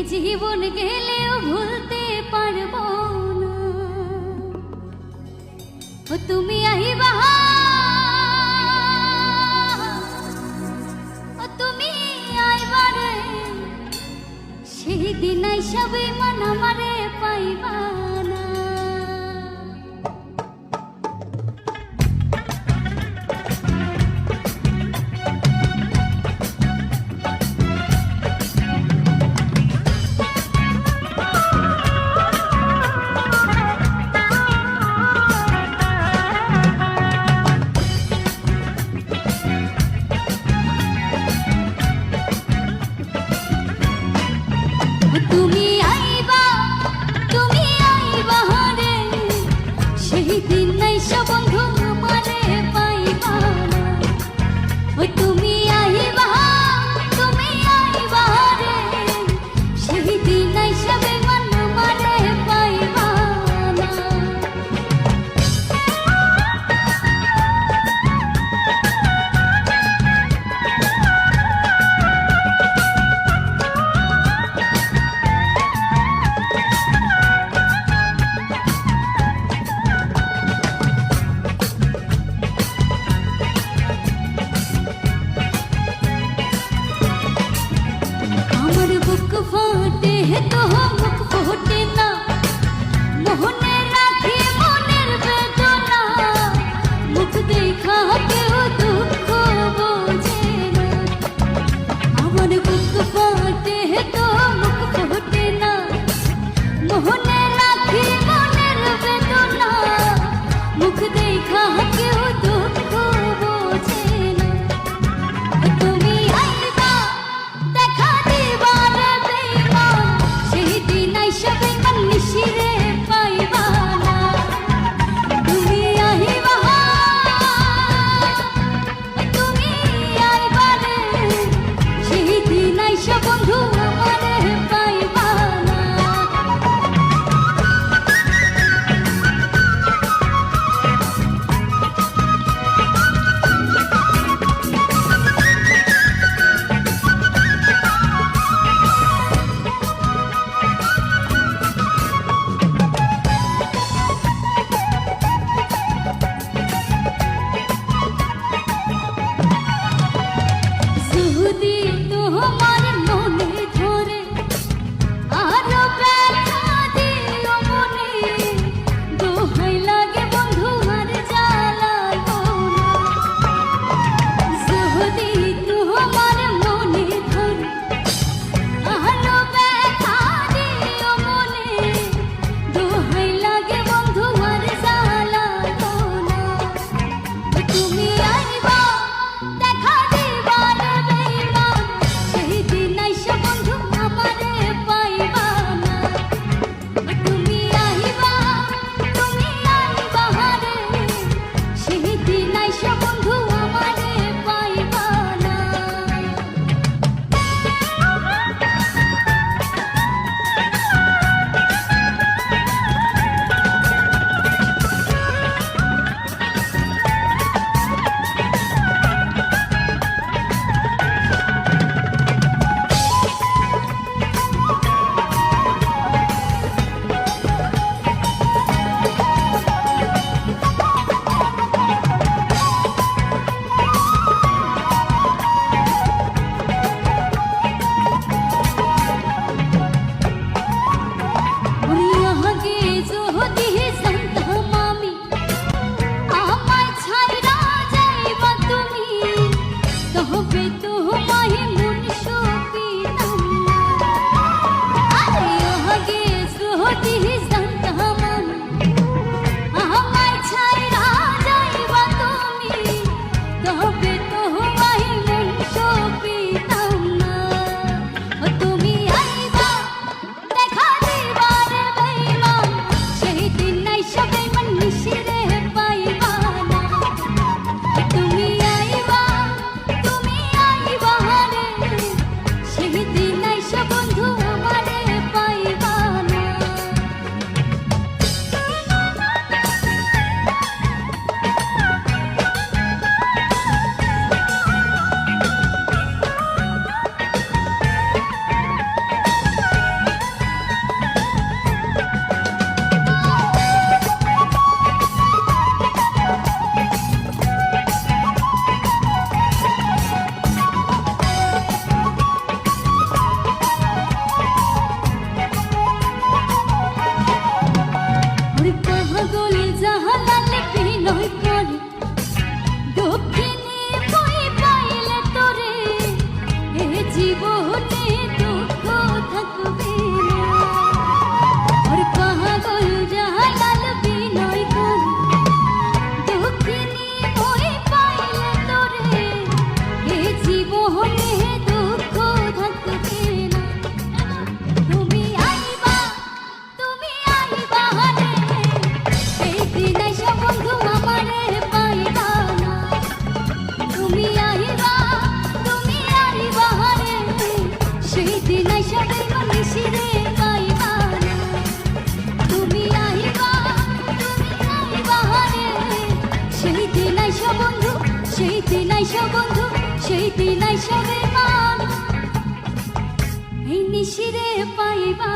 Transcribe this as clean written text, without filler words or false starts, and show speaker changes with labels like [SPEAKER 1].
[SPEAKER 1] জীবন গেলেও ভুলতে পারবো না। ও তুমি আইবা, ও তুমি আইবা রে, সেই দিন সবে মন আমারে পাইবা না। তুমি আইবা, তুমি আইবা রে, সেই দিন নাইসা বন্ধু আমারে পাইবা না। ও তুমি আইবা, তুমি আইবা রে, সেই দিন নাইসা বেমান আমারে পাইবা না। সেই দিন আইসা বেইমান নিশিরে পাইবা না। তুমি আইবা রে, সেই দিন আইসা বন্ধু, সেই দিন আইসা বন্ধু, সেই দিন আইসা বেইমান এই নিশিরে পাইবা